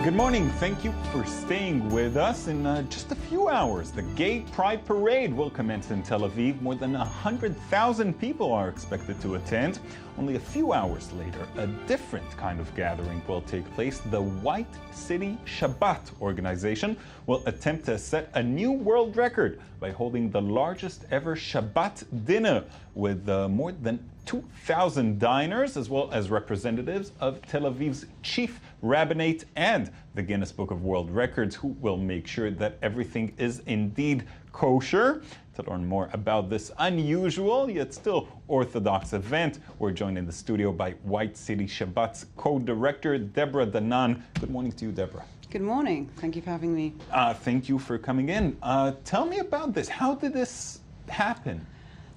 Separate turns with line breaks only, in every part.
Good morning. Thank you for staying with us. In just a few hours, the Gay Pride Parade will commence in Tel Aviv. More than 100,000 people are expected to attend. Only a few hours later, a different kind of gathering will take place. The White City Shabbat organization will attempt to set a new world record by holding the largest ever Shabbat dinner with more than 2,000 diners, as well as representatives of Tel Aviv's chief rabbinate and the Guinness Book of World Records, who will make sure that everything is indeed kosher. To learn more about this unusual yet still orthodox event, we're joined in the studio by White City Shabbat's co-director, Deborah Danan. Good morning to you, Deborah.
Good morning. Thank you for having me.
Thank you for coming in. Tell me about this. How did this happen?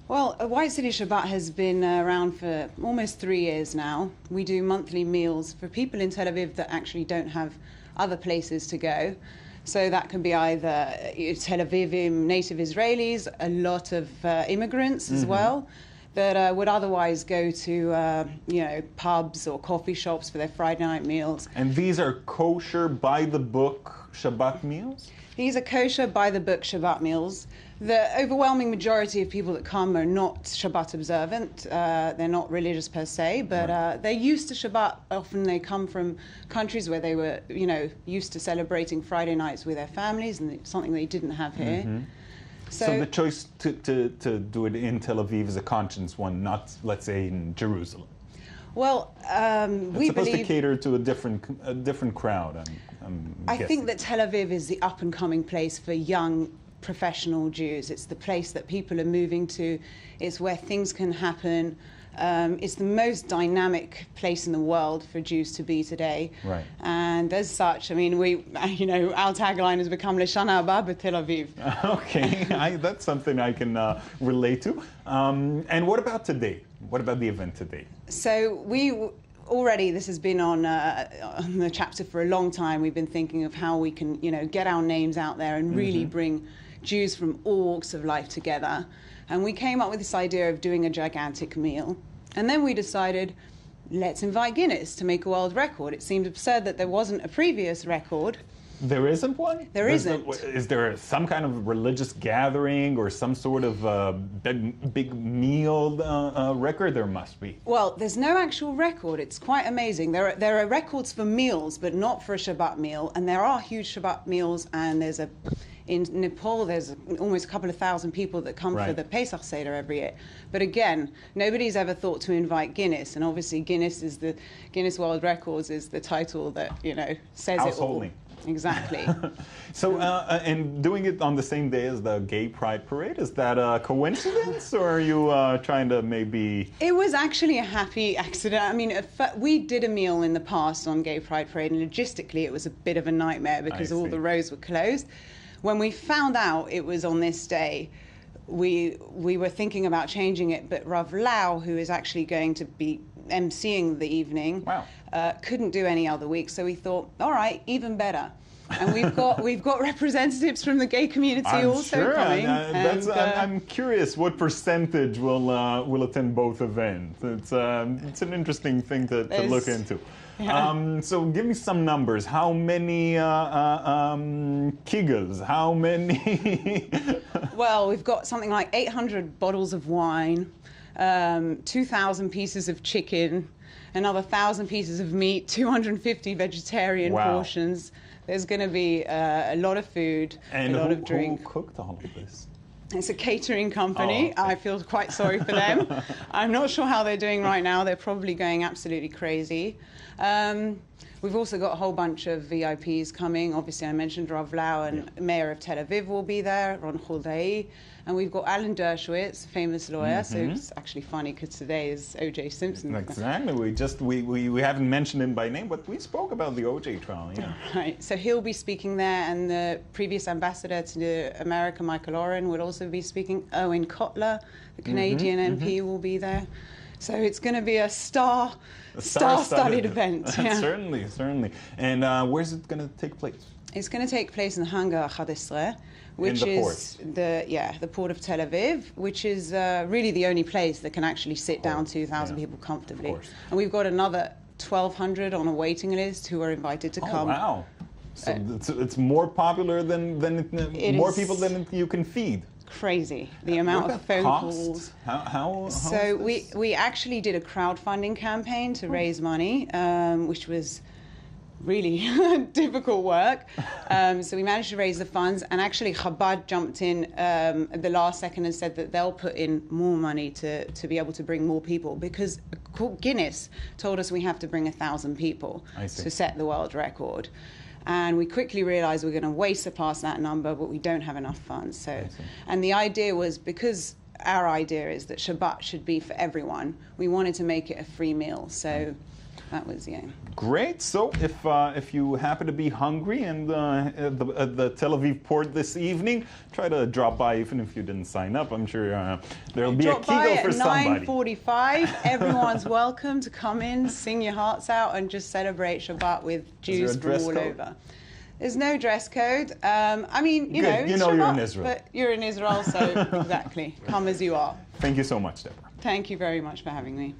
Well, White City Shabbat has been around for almost 3 years now. We do monthly meals for people in Tel Aviv that actually don't have other places to go. So that can be either Tel Avivim, native Israelis, a lot of immigrants as well, that would otherwise go to, pubs or coffee shops for their Friday night meals.
And these are kosher, by-the-book Shabbat meals?
These are kosher, by-the-book Shabbat meals. The overwhelming majority of people that come are not Shabbat observant. They're not religious per se, but they're used to Shabbat. Often they come from countries where they were, used to celebrating Friday nights with their families, and it's something they didn't have here.
So the choice to do it in Tel Aviv is a conscious one, not, let's say, in Jerusalem.
Well,
we supposed to cater to a different crowd.
I think that Tel Aviv is the up-and-coming place for young professional Jews. It's the place that people are moving to. It's where things can happen. It's the most dynamic place in the world for Jews to be today.
Right.
And as such, I mean, our tagline has become L'Shana Haba b'Tel Aviv.
Okay, that's something I can relate to. And what about today? What about the event today?
So this has been on the chapter for a long time. We've been thinking of how we can, get our names out there and really bring Jews from all walks of life together. And we came up with this idea of doing a gigantic meal. And then we decided, let's invite Guinness to make a world record. It seemed absurd that there wasn't a previous record.
There isn't one?
There isn't.
Is there some kind of religious gathering or some sort of big meal record? There must be.
Well, there's no actual record. It's quite amazing. There are records for meals, but not for a Shabbat meal. And there are huge Shabbat meals, and in Nepal, there's almost a couple of thousand people that come for the Pesach Seder every year. But again, nobody's ever thought to invite Guinness, and obviously Guinness World Records is the title that says it all. Exactly.
So, and doing it on the same day as the Gay Pride Parade, is that a coincidence, or are you trying to maybe...
It was actually a happy accident. I mean, we did a meal in the past on Gay Pride Parade, and logistically it was a bit of a nightmare because all the roads were closed. When we found out it was on this day, we were thinking about changing it, but Rav Lau, who is actually going to be emceeing the evening, couldn't do any other week. So we thought, all right, even better. And we've got representatives from the gay community coming.
I'm curious what percentage will attend both events. It's an interesting thing to look into. Yeah. So give me some numbers. How many kigels? How many?
Well, we've got something like 800 bottles of wine, 2,000 pieces of chicken, another 1,000 pieces of meat, 250 vegetarian portions. There's going to be a lot of food,
and
a lot of drink.
Who cooked all of this?
It's a catering company. I feel quite sorry for them. I'm not sure how they're doing right now. They're probably going absolutely crazy. We've also got a whole bunch of VIPs coming. Obviously, I mentioned Rav Lau, and Mayor of Tel Aviv will be there, Ron Huldai. And we've got Alan Dershowitz, famous lawyer. So it's actually funny because today is O.J. Simpson.
Exactly. We haven't mentioned him by name, but we spoke about the O.J. trial. Yeah.
Right. So he'll be speaking there, and the previous ambassador to America, Michael Oren, will also be speaking. Owen Kotler, the Canadian MP, will be there. So it's going to be a star-studded event. Yeah.
Certainly. And where's it going to take place?
It's going to take place in Hangar, which is the port of Tel Aviv, which is really the only place that can actually sit down 2,000 people comfortably. And we've got another 1,200 on a waiting list who are invited to come.
Oh, wow. So it's more popular than more people than you can feed.
Crazy, the amount of phone calls.
How
so we actually did a crowdfunding campaign to raise money, which was really difficult work. So we managed to raise the funds, and actually Chabad jumped in at the last second and said that they'll put in more money to be able to bring more people, because Guinness told us we have to bring 1,000 people to set the world record. And we quickly realized we're going to way surpass that number, but we don't have enough funds. So, and the idea was, because our idea is that Shabbat should be for everyone, we wanted to make it a free meal. So that was the aim.
Great. So if you happen to be hungry and at the Tel Aviv port this evening, try to drop by even if you didn't sign up. I'm sure there'll be a kegel for somebody.
9:45. Everyone's welcome to come in, sing your hearts out, and just celebrate Shabbat with Jews from all over. There's no dress code. I mean, you know, it's
Shabbat,
you're
in Israel.
But you're in Israel, so exactly. Come as you are.
Thank you so much, Deborah.
Thank you very much for having me.